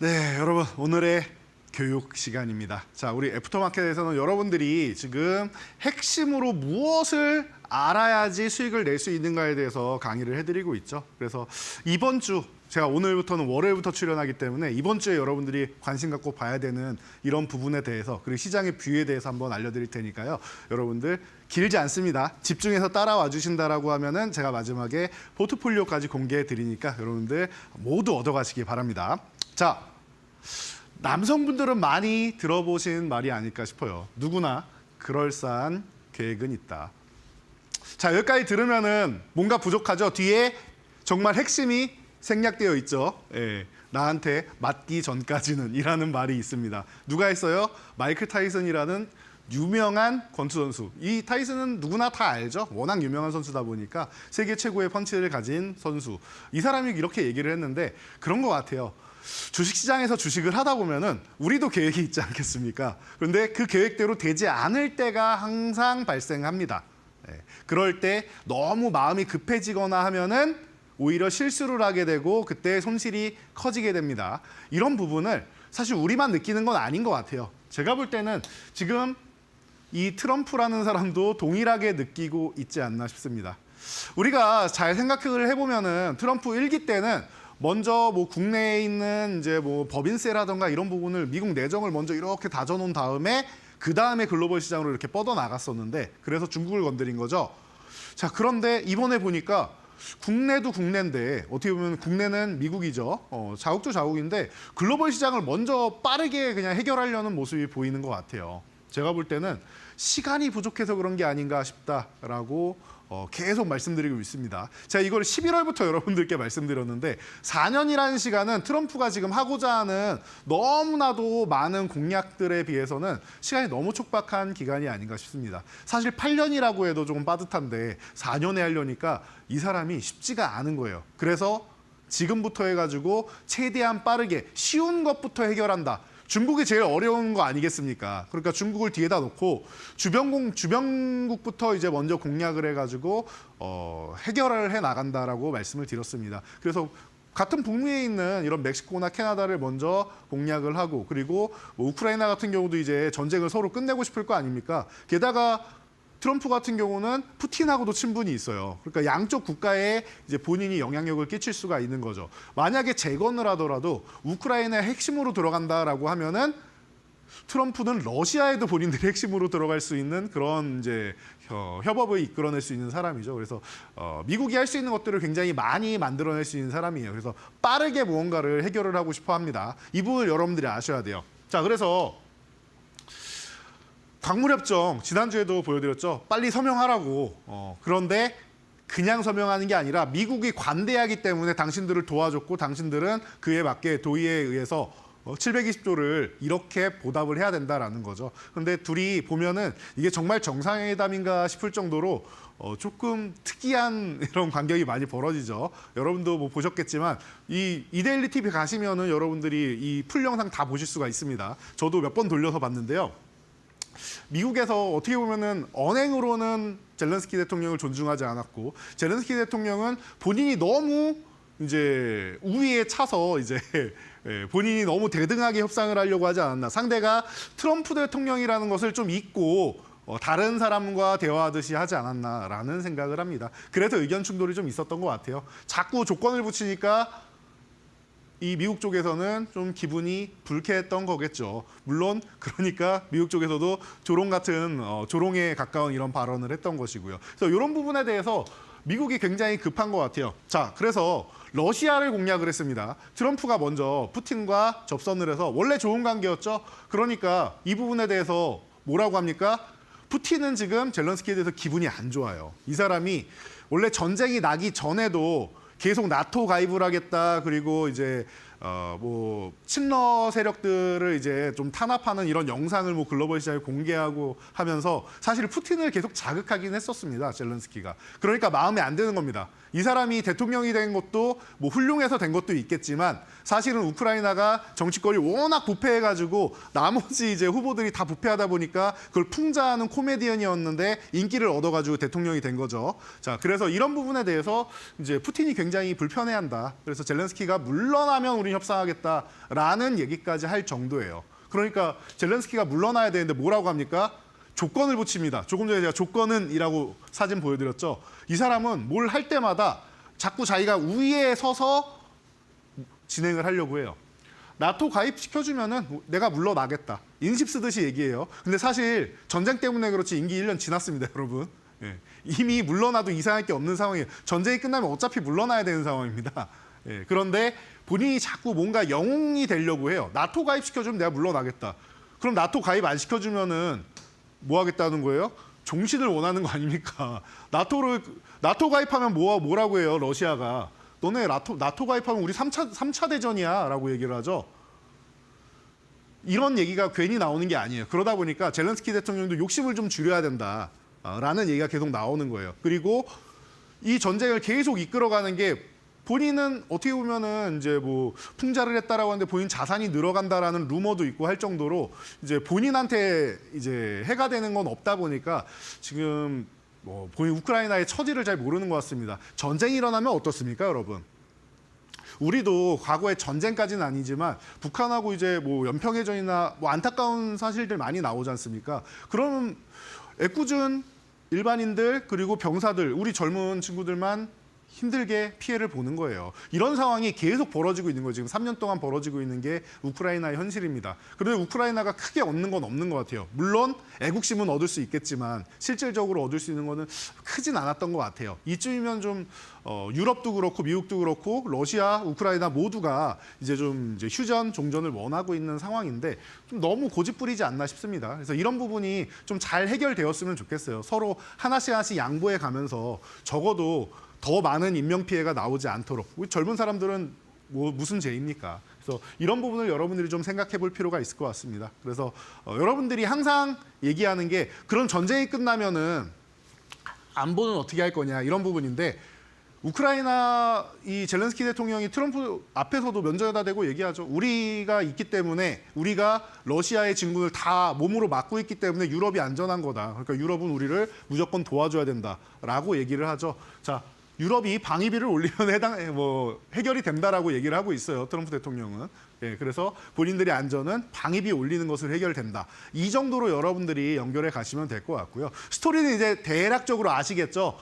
네, 여러분 오늘의 교육 시간입니다. 자, 우리 애프터마켓에서는 여러분들이 지금 핵심으로 무엇을 알아야지 수익을 낼 수 있는가에 대해서 강의를 해드리고 있죠. 그래서 이번 주 제가 오늘부터는 월요일부터 출연하기 때문에 이번 주에 여러분들이 관심 갖고 봐야 되는 이런 부분에 대해서 그리고 시장의 뷰에 대해서 한번 알려드릴 테니까요. 여러분들 길지 않습니다. 집중해서 따라와 주신다라고 하면은 제가 마지막에 포트폴리오까지 공개해 드리니까 여러분들 모두 얻어가시기 바랍니다. 자, 남성분들은 많이 들어보신 말이 아닐까 싶어요. 누구나 그럴싸한 계획은 있다. 자, 여기까지 들으면은 뭔가 부족하죠? 뒤에 정말 핵심이 생략되어 있죠. 예, 나한테 맞기 전까지는 이라는 말이 있습니다. 누가 했어요? 마이클 타이슨이라는 유명한 권투 선수. 이 타이슨은 누구나 다 알죠. 워낙 유명한 선수다 보니까 세계 최고의 펀치를 가진 선수. 이 사람이 이렇게 얘기를 했는데 그런 것 같아요. 주식시장에서 주식을 하다 보면은 우리도 계획이 있지 않겠습니까? 그런데 그 계획대로 되지 않을 때가 항상 발생합니다. 네. 그럴 때 너무 마음이 급해지거나 하면은 오히려 실수를 하게 되고 그때 손실이 커지게 됩니다. 이런 부분을 사실 우리만 느끼는 건 아닌 것 같아요. 제가 볼 때는 지금 이 트럼프라는 사람도 동일하게 느끼고 있지 않나 싶습니다. 우리가 잘 생각을 해보면은 트럼프 1기 때는 먼저 뭐 국내에 있는 이제 뭐 법인세라든가 이런 부분을 미국 내정을 먼저 이렇게 다져놓은 다음에 그 다음에 글로벌 시장으로 이렇게 뻗어 나갔었는데 그래서 중국을 건드린 거죠. 자, 그런데 이번에 보니까 국내도 국내인데 어떻게 보면 국내는 미국이죠. 자국도 자국인데 글로벌 시장을 먼저 빠르게 그냥 해결하려는 모습이 보이는 것 같아요. 제가 볼 때는 시간이 부족해서 그런 게 아닌가 싶다라고 계속 말씀드리고 있습니다. 제가 이걸 11월부터 여러분들께 말씀드렸는데 4년이라는 시간은 트럼프가 지금 하고자 하는 너무나도 많은 공약들에 비해서는 시간이 너무 촉박한 기간이 아닌가 싶습니다. 사실 8년이라고 해도 조금 빠듯한데 4년에 하려니까 이 사람이 쉽지가 않은 거예요. 그래서 지금부터 해가지고 최대한 빠르게 쉬운 것부터 해결한다. 중국이 제일 어려운 거 아니겠습니까? 그러니까 중국을 뒤에다 놓고 주변국부터 이제 먼저 공략을 해가지고 해결을 해 나간다라고 말씀을 드렸습니다. 그래서 같은 북미에 있는 이런 멕시코나 캐나다를 먼저 공략을 하고 그리고 뭐 우크라이나 같은 경우도 이제 전쟁을 서로 끝내고 싶을 거 아닙니까? 게다가 트럼프 같은 경우는 푸틴하고도 친분이 있어요. 그러니까 양쪽 국가에 이제 본인이 영향력을 끼칠 수가 있는 거죠. 만약에 재건을 하더라도 우크라이나의 핵심으로 들어간다라고 하면은 트럼프는 러시아에도 본인들이 핵심으로 들어갈 수 있는 그런 이제 협업을 이끌어낼 수 있는 사람이죠. 그래서 미국이 할 수 있는 것들을 굉장히 많이 만들어낼 수 있는 사람이에요. 그래서 빠르게 무언가를 해결을 하고 싶어 합니다. 이 부분을 여러분들이 아셔야 돼요. 자, 그래서 광물협정 지난주에도 보여드렸죠. 빨리 서명하라고. 그런데 그냥 서명하는 게 아니라 미국이 관대하기 때문에 당신들을 도와줬고 당신들은 그에 맞게 도의에 의해서 720조를 이렇게 보답을 해야 된다라는 거죠. 그런데 둘이 보면은 이게 정말 정상회담인가 싶을 정도로 조금 특이한 이런 간격이 많이 벌어지죠. 여러분도 뭐 보셨겠지만 이 이데일리 TV 가시면은 여러분들이 이 풀 영상 다 보실 수가 있습니다. 저도 몇 번 돌려서 봤는데요. 미국에서 어떻게 보면은 언행으로는 젤렌스키 대통령을 존중하지 않았고 젤렌스키 대통령은 본인이 너무 이제 우위에 차서 이제 본인이 너무 대등하게 협상을 하려고 하지 않았나. 상대가 트럼프 대통령이라는 것을 좀 잊고 다른 사람과 대화하듯이 하지 않았나라는 생각을 합니다. 그래서 의견 충돌이 좀 있었던 것 같아요. 자꾸 조건을 붙이니까 이 미국 쪽에서는 좀 기분이 불쾌했던 거겠죠. 물론 그러니까 미국 쪽에서도 조롱 같은 조롱에 가까운 이런 발언을 했던 것이고요. 그래서 이런 부분에 대해서 미국이 굉장히 급한 것 같아요. 자, 그래서 러시아를 공략을 했습니다. 트럼프가 먼저 푸틴과 접선을 해서 원래 좋은 관계였죠. 그러니까 이 부분에 대해서 뭐라고 합니까? 푸틴은 지금 젤렌스키에 대해서 기분이 안 좋아요. 이 사람이 원래 전쟁이 나기 전에도 계속 나토 가입을 하겠다. 그리고 이제 뭐 친러 세력들을 이제 좀 탄압하는 이런 영상을 뭐 글로벌 시장에 공개하고 하면서 사실 푸틴을 계속 자극하긴 했었습니다. 젤렌스키가. 그러니까 마음에 안 드는 겁니다. 이 사람이 대통령이 된 것도 뭐 훌륭해서 된 것도 있겠지만 사실은 우크라이나가 정치권이 워낙 부패해가지고 나머지 이제 후보들이 다 부패하다 보니까 그걸 풍자하는 코미디언이었는데 인기를 얻어가지고 대통령이 된 거죠. 자, 그래서 이런 부분에 대해서 이제 푸틴이 굉장히 불편해한다. 그래서 젤렌스키가 물러나면 우리는 협상하겠다라는 얘기까지 할 정도예요. 그러니까 젤렌스키가 물러나야 되는데 뭐라고 합니까? 조건을 붙입니다. 조금 전에 제가 조건은이라고 사진 보여드렸죠. 이 사람은 뭘 할 때마다 자꾸 자기가 우위에 서서 진행을 하려고 해요. 나토 가입시켜주면은 내가 물러나겠다. 인식 쓰듯이 얘기해요. 근데 사실 전쟁 때문에 그렇지 임기 1년 지났습니다, 여러분. 예. 이미 물러나도 이상할 게 없는 상황이에요. 전쟁이 끝나면 어차피 물러나야 되는 상황입니다. 예. 그런데 본인이 자꾸 뭔가 영웅이 되려고 해요. 나토 가입시켜주면 내가 물러나겠다. 그럼 나토 가입 안 시켜주면은 뭐 하겠다는 거예요? 종신을 원하는 거 아닙니까? 나토 가입하면 뭐라고 해요? 러시아가. 너네 나토 가입하면 우리 3차 대전이야 라고 얘기를 하죠. 이런 얘기가 괜히 나오는 게 아니에요. 그러다 보니까 젤렌스키 대통령도 욕심을 좀 줄여야 된다라는 얘기가 계속 나오는 거예요. 그리고 이 전쟁을 계속 이끌어가는 게 본인은 어떻게 보면은 이제 뭐 풍자를 했다라고 하는데 본인 자산이 늘어간다라는 루머도 있고 할 정도로 이제 본인한테 이제 해가 되는 건 없다 보니까 지금 뭐 본인 우크라이나의 처지를 잘 모르는 것 같습니다. 전쟁이 일어나면 어떻습니까, 여러분? 우리도 과거에 전쟁까지는 아니지만 북한하고 이제 뭐 연평해전이나 뭐 안타까운 사실들 많이 나오지 않습니까? 그럼 애꿎은 일반인들 그리고 병사들, 우리 젊은 친구들만 힘들게 피해를 보는 거예요. 이런 상황이 계속 벌어지고 있는 거예요. 지금 3년 동안 벌어지고 있는 게 우크라이나의 현실입니다. 그런데 우크라이나가 크게 얻는 건 없는 것 같아요. 물론 애국심은 얻을 수 있겠지만 실질적으로 얻을 수 있는 거는 크진 않았던 것 같아요. 이쯤이면 좀 유럽도 그렇고 미국도 그렇고 러시아, 우크라이나 모두가 이제 휴전, 종전을 원하고 있는 상황인데 좀 너무 고집부리지 않나 싶습니다. 그래서 이런 부분이 좀 잘 해결되었으면 좋겠어요. 서로 하나씩 양보해 가면서 적어도 더 많은 인명피해가 나오지 않도록. 우리 젊은 사람들은 뭐 무슨 죄입니까? 그래서 이런 부분을 여러분들이 좀 생각해 볼 필요가 있을 것 같습니다. 그래서 여러분들이 항상 얘기하는 게 그런 전쟁이 끝나면은 안보는 어떻게 할 거냐 이런 부분인데 우크라이나 이 젤렌스키 대통령이 트럼프 앞에서도 면전에다 대고 얘기하죠. 우리가 있기 때문에 우리가 러시아의 진군을 다 몸으로 막고 있기 때문에 유럽이 안전한 거다. 그러니까 유럽은 우리를 무조건 도와줘야 된다라고 얘기를 하죠. 자, 유럽이 방위비를 올리면 해결이 된다라고 얘기를 하고 있어요. 트럼프 대통령은. 예, 그래서 본인들의 안전은 방위비 올리는 것으로 해결된다. 이 정도로 여러분들이 연결해 가시면 될 것 같고요. 스토리는 이제 대략적으로 아시겠죠.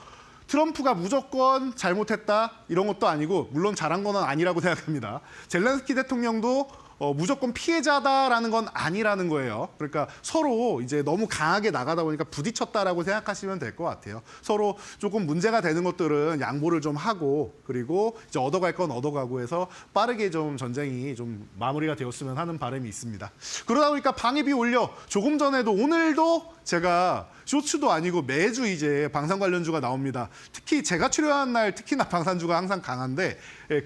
트럼프가 무조건 잘못했다 이런 것도 아니고 물론 잘한 건 아니라고 생각합니다. 젤렌스키 대통령도 무조건 피해자다라는 건 아니라는 거예요. 그러니까 서로 이제 너무 강하게 나가다 보니까 부딪혔다라고 생각하시면 될 것 같아요. 서로 조금 문제가 되는 것들은 양보를 좀 하고 그리고 이제 얻어갈 건 얻어가고 해서 빠르게 좀 전쟁이 좀 마무리가 되었으면 하는 바람이 있습니다. 그러다 보니까 방위비 올려 조금 전에도 오늘도 제가 쇼츠도 아니고 매주 이제 방산 관련주가 나옵니다. 특히 제가 출연한 날 특히나 방산주가 항상 강한데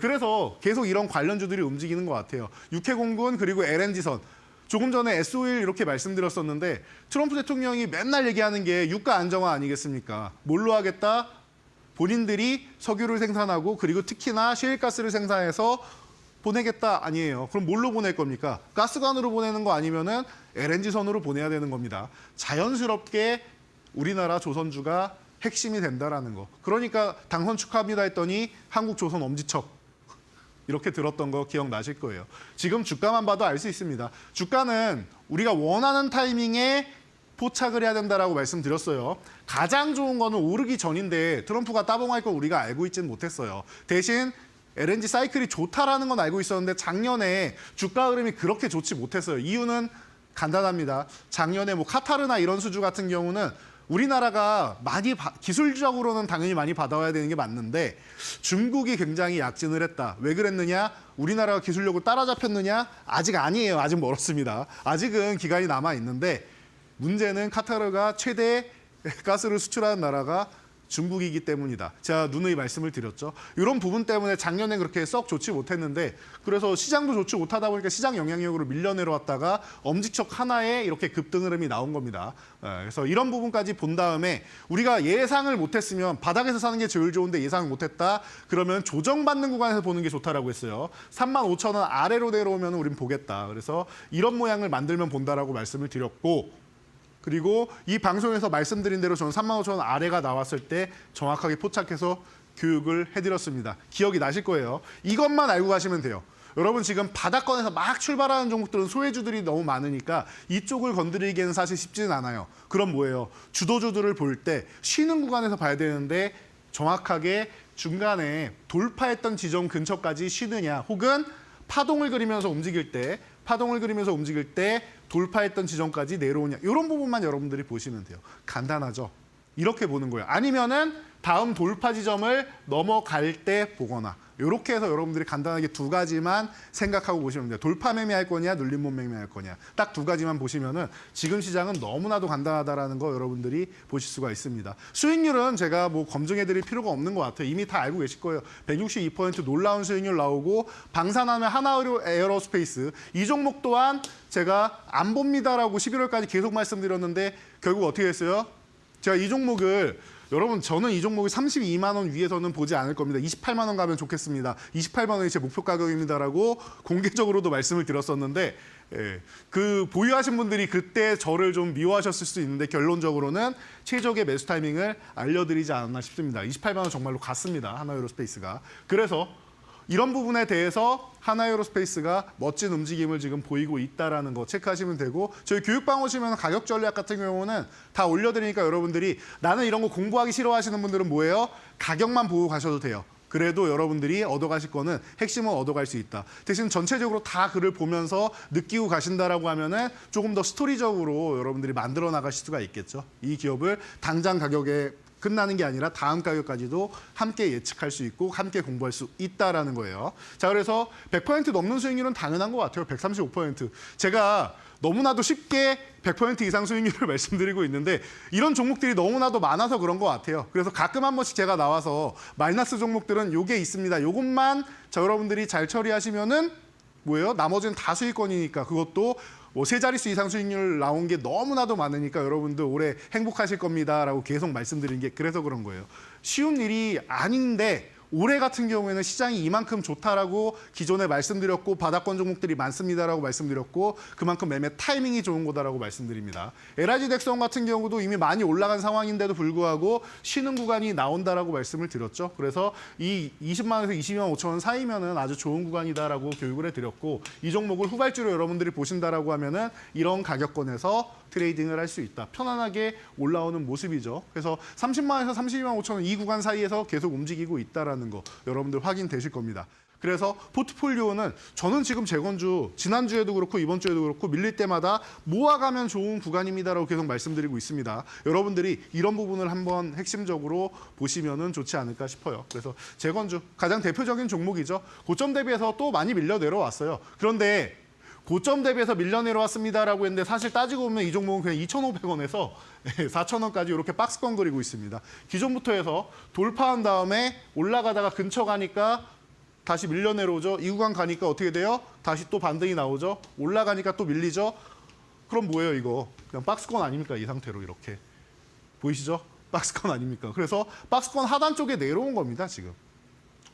그래서 계속 이런 관련주들이 움직이는 것 같아요. 육해공군 그리고 LNG선. 조금 전에 S-오일 이렇게 말씀드렸었는데 트럼프 대통령이 맨날 얘기하는 게 유가 안정화 아니겠습니까? 뭘로 하겠다? 본인들이 석유를 생산하고 그리고 특히나 셰일가스를 생산해서 보내겠다 아니에요. 그럼 뭘로 보낼 겁니까? 가스관으로 보내는 거 아니면은 LNG선으로 보내야 되는 겁니다. 자연스럽게 우리나라 조선주가 핵심이 된다라는 거. 그러니까 당선 축하합니다 했더니 한국 조선 엄지척 이렇게 들었던 거 기억나실 거예요. 지금 주가만 봐도 알 수 있습니다. 주가는 우리가 원하는 타이밍에 포착을 해야 된다라고 말씀드렸어요. 가장 좋은 거는 오르기 전인데 트럼프가 따봉할 걸 우리가 알고 있지는 못했어요. 대신 LNG 사이클이 좋다라는 건 알고 있었는데 작년에 주가 흐름이 그렇게 좋지 못했어요. 이유는 간단합니다. 작년에 뭐 카타르나 이런 수주 같은 경우는 우리나라가 기술적으로는 당연히 많이 받아와야 되는 게 맞는데 중국이 굉장히 약진을 했다. 왜 그랬느냐? 우리나라가 기술력으로 따라잡혔느냐? 아직 아니에요. 아직 멀었습니다. 아직은 기간이 남아 있는데 문제는 카타르가 최대 가스를 수출하는 나라가 중국이기 때문이다. 제가 누누이 말씀을 드렸죠. 이런 부분 때문에 작년에 그렇게 썩 좋지 못했는데 그래서 시장도 좋지 못하다 보니까 시장 영향력으로 밀려 내려왔다가 엄지척 하나에 이렇게 급등 흐름이 나온 겁니다. 그래서 이런 부분까지 본 다음에 우리가 예상을 못했으면 바닥에서 사는 게 제일 좋은데 예상을 못했다. 그러면 조정받는 구간에서 보는 게 좋다라고 했어요. 35,000원 아래로 내려오면 우린 보겠다. 그래서 이런 모양을 만들면 본다라고 말씀을 드렸고 그리고 이 방송에서 말씀드린 대로 저는 35,000원 아래가 나왔을 때 정확하게 포착해서 교육을 해드렸습니다. 기억이 나실 거예요. 이것만 알고 가시면 돼요. 여러분 지금 바닥권에서 막 출발하는 종목들은 소외주들이 너무 많으니까 이쪽을 건드리기에는 사실 쉽지는 않아요. 그럼 뭐예요? 주도주들을 볼 때 쉬는 구간에서 봐야 되는데 정확하게 중간에 돌파했던 지점 근처까지 쉬느냐 혹은 파동을 그리면서 움직일 때 돌파했던 지점까지 내려오냐 이런 부분만 여러분들이 보시면 돼요. 간단하죠? 이렇게 보는 거예요. 아니면은 다음 돌파 지점을 넘어갈 때 보거나 이렇게 해서 여러분들이 간단하게 두 가지만 생각하고 보시면 돼요. 돌파 매매할 거냐, 눌림목 매매할 거냐. 딱 두 가지만 보시면은 지금 시장은 너무나도 간단하다라는 거 여러분들이 보실 수가 있습니다. 수익률은 제가 뭐 검증해드릴 필요가 없는 것 같아요. 이미 다 알고 계실 거예요. 162% 놀라운 수익률 나오고 방산하면 하나의료 에어로스페이스 이 종목 또한 제가 안 봅니다라고 11월까지 계속 말씀드렸는데 결국 어떻게 했어요? 제가 이 종목을 여러분 저는 이 종목이 32만 원 위에서는 보지 않을 겁니다. 28만 원 가면 좋겠습니다. 28만 원이 제 목표 가격입니다라고 공개적으로도 말씀을 드렸었는데 그 보유하신 분들이 그때 저를 좀 미워하셨을 수 있는데 결론적으로는 최적의 매수 타이밍을 알려드리지 않았나 싶습니다. 28만 원 정말로 갔습니다. 하나에어로스페이스가. 그래서 이런 부분에 대해서 하나에어로스페이스가 멋진 움직임을 지금 보이고 있다는 거 체크하시면 되고 저희 교육방 오시면 가격 전략 같은 경우는 다 올려드리니까 여러분들이 나는 이런 거 공부하기 싫어하시는 분들은 뭐예요? 가격만 보고 가셔도 돼요. 그래도 여러분들이 얻어가실 거는 핵심은 얻어갈 수 있다. 대신 전체적으로 다 글을 보면서 느끼고 가신다라고 하면은 조금 더 스토리적으로 여러분들이 만들어 나가실 수가 있겠죠. 이 기업을 당장 가격에 끝나는 게 아니라 다음 가격까지도 함께 예측할 수 있고 함께 공부할 수 있다라는 거예요. 자, 그래서 100% 넘는 수익률은 당연한 것 같아요. 135%. 제가 너무나도 쉽게 100% 이상 수익률을 말씀드리고 있는데 이런 종목들이 너무나도 많아서 그런 것 같아요. 그래서 가끔 한 번씩 제가 나와서 마이너스 종목들은 요게 있습니다. 요것만 여러분들이 잘 처리하시면은 뭐예요? 나머지는 다 수익권이니까 그것도 뭐 세 자릿수 이상 수익률 나온 게 너무나도 많으니까 여러분들 올해 행복하실 겁니다라고 계속 말씀드린 게 그래서 그런 거예요. 쉬운 일이 아닌데 올해 같은 경우에는 시장이 이만큼 좋다라고 기존에 말씀드렸고 바닥권 종목들이 많습니다라고 말씀드렸고 그만큼 매매 타이밍이 좋은 거다라고 말씀드립니다. LIG 덱스원 같은 경우도 이미 많이 올라간 상황인데도 불구하고 쉬는 구간이 나온다라고 말씀을 드렸죠. 그래서 이 20만 원에서 22만 5천 원 사이면은 아주 좋은 구간이다라고 교육을 해드렸고 이 종목을 후발주로 여러분들이 보신다라고 하면은 이런 가격권에서 트레이딩을 할 수 있다. 편안하게 올라오는 모습이죠. 그래서 30만 원에서 32만 5천 원 이 구간 사이에서 계속 움직이고 있다라는 거 여러분들 확인되실 겁니다. 그래서 포트폴리오는 저는 지금 재건주 지난주에도 그렇고 이번 주에도 그렇고 밀릴 때마다 모아가면 좋은 구간입니다라고 계속 말씀드리고 있습니다. 여러분들이 이런 부분을 한번 핵심적으로 보시면은 좋지 않을까 싶어요. 그래서 재건주 가장 대표적인 종목이죠. 고점 대비해서 또 많이 밀려 내려왔어요. 그런데 고점 대비해서 밀려 내려왔습니다라고 했는데 사실 따지고 보면 이 종목은 그냥 2,500원에서 4,000원까지 이렇게 박스권 그리고 있습니다. 기존부터 해서 돌파한 다음에 올라가다가 근처 가니까 다시 밀려 내려오죠. 이 구간 가니까 어떻게 돼요? 다시 또 반등이 나오죠. 올라가니까 또 밀리죠. 그럼 뭐예요 이거? 그냥 박스권 아닙니까? 이 상태로 이렇게. 보이시죠? 박스권 아닙니까? 그래서 박스권 하단 쪽에 내려온 겁니다 지금.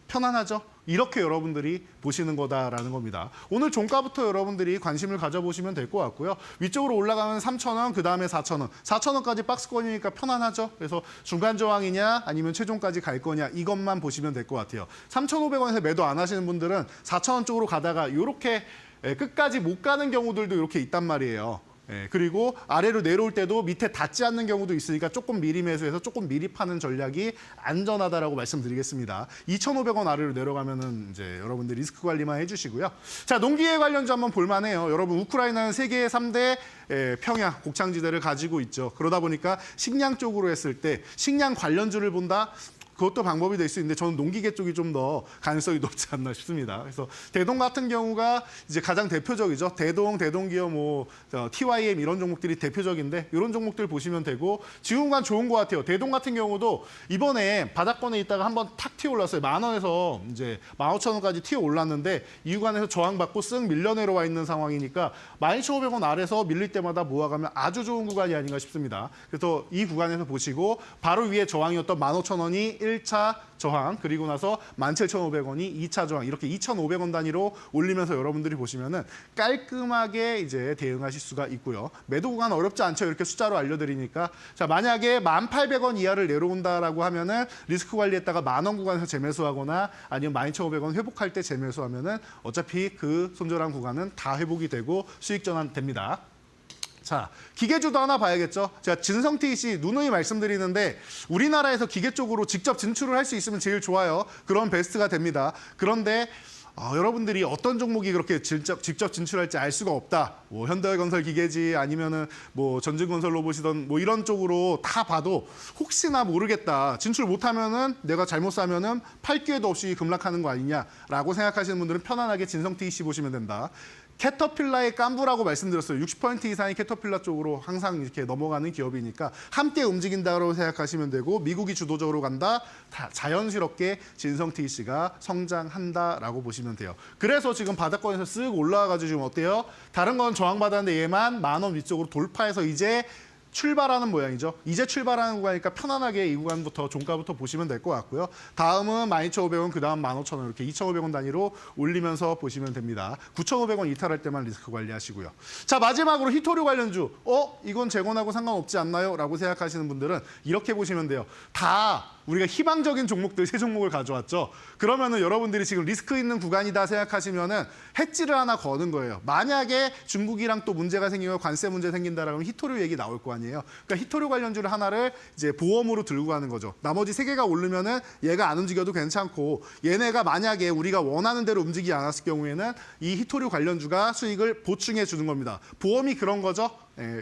편안하죠? 이렇게 여러분들이 보시는 거다라는 겁니다. 오늘 종가부터 여러분들이 관심을 가져보시면 될 것 같고요. 위쪽으로 올라가면 3,000원, 그 다음에 4,000원. 4,000원까지 박스권이니까 편안하죠? 그래서 중간 저항이냐 아니면 최종까지 갈 거냐 이것만 보시면 될 것 같아요. 3,500원에서 매도 안 하시는 분들은 4,000원 쪽으로 가다가 이렇게 끝까지 못 가는 경우들도 이렇게 있단 말이에요. 그리고 아래로 내려올 때도 밑에 닿지 않는 경우도 있으니까 조금 미리 매수해서 조금 미리 파는 전략이 안전하다라고 말씀드리겠습니다. 2,500원 아래로 내려가면은 이제 여러분들 리스크 관리만 해주시고요. 자, 농기계 관련주 한번 볼만해요. 여러분 우크라이나는 세계의 3대 평야 곡창지대를 가지고 있죠. 그러다 보니까 식량 쪽으로 했을 때 식량 관련주를 본다. 그것도 방법이 될 수 있는데 저는 농기계 쪽이 좀 더 가능성이 높지 않나 싶습니다. 그래서 대동 같은 경우가 이제 가장 대표적이죠. 대동기업 뭐 TYM 이런 종목들이 대표적인데 이런 종목들 보시면 되고 지금 간 좋은 것 같아요. 대동 같은 경우도 이번에 바닥권에 있다가 한번 탁 튀어 올랐어요. 10,000원에서 이제 15,000원까지 튀어 올랐는데 이 구간에서 저항받고 쓱 밀려 내려와 있는 상황이니까 12,500원 아래서 밀릴 때마다 모아가면 아주 좋은 구간이 아닌가 싶습니다. 그래서 이 구간에서 보시고 바로 위에 저항이었던 15,000원이 1차 저항, 그리고 나서 17,500원이 2차 저항, 이렇게 2,500원 단위로 올리면서 여러분들이 보시면은 깔끔하게 이제 대응하실 수가 있고요. 매도 구간 어렵지 않죠. 이렇게 숫자로 알려드리니까. 자, 만약에 1,800원 이하를 내려온다라고 하면은 리스크 관리했다가 10,000원 구간에서 재매수하거나 아니면 12,500원 회복할 때 재매수하면은 어차피 그 손절한 구간은 다 회복이 되고 수익 전환 됩니다. 자, 기계주도 하나 봐야겠죠. 제가 진성 TC 누누이 말씀드리는데 우리나라에서 기계 쪽으로 직접 진출을 할 수 있으면 제일 좋아요. 그런 베스트가 됩니다. 그런데 여러분들이 어떤 종목이 그렇게 직접 진출할지 알 수가 없다. 뭐 현대건설 기계지 아니면은 뭐 전진건설로 보시던 뭐 이런 쪽으로 다 봐도 혹시나 모르겠다. 진출 못하면은 내가 잘못 사면은 팔 기회도 없이 급락하는 거 아니냐라고 생각하시는 분들은 편안하게 진성 TC 보시면 된다. 캐터필라의 깐부라고 말씀드렸어요. 60% 이상이 캐터필라 쪽으로 항상 이렇게 넘어가는 기업이니까 함께 움직인다고 생각하시면 되고 미국이 주도적으로 간다. 다 자연스럽게 진성 TC가 성장한다라고 보시면 돼요. 그래서 지금 바닥권에서 쓱 올라와가지고 지금 어때요? 다른 건 저항받았는데 얘만 10,000원 위쪽으로 돌파해서 이제 출발하는 모양이죠. 이제 출발하는 구간이니까 편안하게 이 구간부터 종가부터 보시면 될 것 같고요. 다음은 12,500원, 그 다음 15,000원 이렇게 2,500원 단위로 올리면서 보시면 됩니다. 9,500원 이탈할 때만 리스크 관리하시고요. 자, 마지막으로 히토류 관련주. 이건 재건하고 상관없지 않나요? 라고 생각하시는 분들은 이렇게 보시면 돼요. 다 우리가 희망적인 종목들 세 종목을 가져왔죠. 그러면은 여러분들이 지금 리스크 있는 구간이다 생각하시면은 해지를 하나 거는 거예요. 만약에 중국이랑 또 문제가 생기고 관세 문제 생긴다라면 히토류 얘기 나올 거 아니에요. 그러니까 히토류 관련주를 하나를 이제 보험으로 들고 가는 거죠. 나머지 세 개가 오르면은 얘가 안 움직여도 괜찮고 얘네가 만약에 우리가 원하는 대로 움직이지 않았을 경우에는 이 히토류 관련주가 수익을 보충해 주는 겁니다. 보험이 그런 거죠.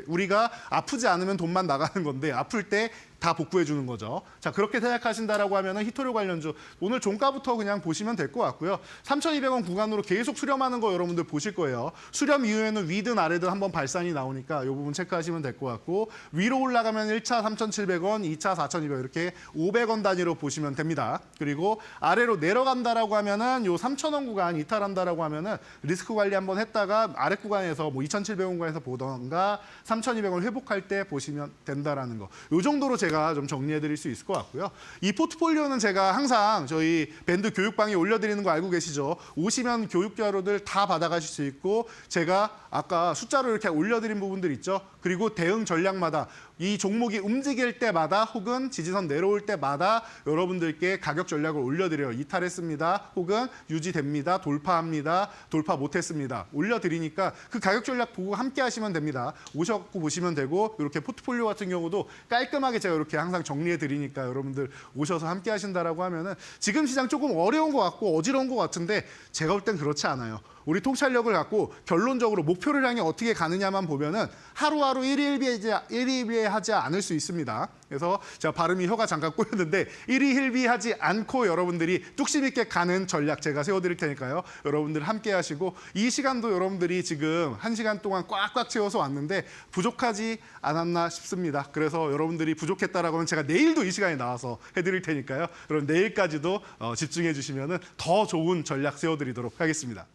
우리가 아프지 않으면 돈만 나가는 건데 아플 때 다 복구해 주는 거죠. 자, 그렇게 생각하신다라고 하면은 히토류 관련주 오늘 종가부터 그냥 보시면 될 것 같고요. 3,200원 구간으로 계속 수렴하는 거 여러분들 보실 거예요. 수렴 이후에는 위든 아래든 한번 발산이 나오니까 이 부분 체크하시면 될 것 같고 위로 올라가면 1차 3,700원, 2차 4,200원 이렇게 500원 단위로 보시면 됩니다. 그리고 아래로 내려간다라고 하면은 요 3,000원 구간 이탈한다라고 하면은 리스크 관리 한번 했다가 아래 구간에서 뭐 2,700원 구간에서 보던가 3,200원 회복할 때 보시면 된다라는 거. 요 정도로 제가 좀 정리해드릴 수 있을 것 같고요. 이 포트폴리오는 제가 항상 저희 밴드 교육방에 올려드리는 거 알고 계시죠? 오시면 교육 자료들 다 받아가실 수 있고 제가 아까 숫자로 이렇게 올려드린 부분들 있죠? 그리고 대응 전략마다 이 종목이 움직일 때마다 혹은 지지선 내려올 때마다 여러분들께 가격 전략을 올려드려요. 이탈했습니다. 혹은 유지됩니다. 돌파합니다. 돌파 못했습니다. 올려드리니까 그 가격 전략 보고 함께 하시면 됩니다. 오셔갖고 보시면 되고 이렇게 포트폴리오 같은 경우도 깔끔하게 제가 이렇게 항상 정리해드리니까 여러분들 오셔서 함께 하신다라고 하면은 지금 시장 조금 어려운 것 같고 어지러운 것 같은데 제가 볼 땐 그렇지 않아요. 우리 통찰력을 갖고 결론적으로 목표를 향해 어떻게 가느냐만 보면은 하루하루 일희일비하지 않을 수 있습니다. 그래서 제가 발음이 혀가 잠깐 꼬였는데 일희일비하지 않고 여러분들이 뚝심 있게 가는 전략 제가 세워드릴 테니까요. 여러분들 함께 하시고 이 시간도 여러분들이 지금 1시간 동안 꽉꽉 채워서 왔는데 부족하지 않았나 싶습니다. 그래서 여러분들이 부족했다라고 하면 제가 내일도 이 시간에 나와서 해드릴 테니까요. 그럼 내일까지도 집중해 주시면은 더 좋은 전략 세워드리도록 하겠습니다.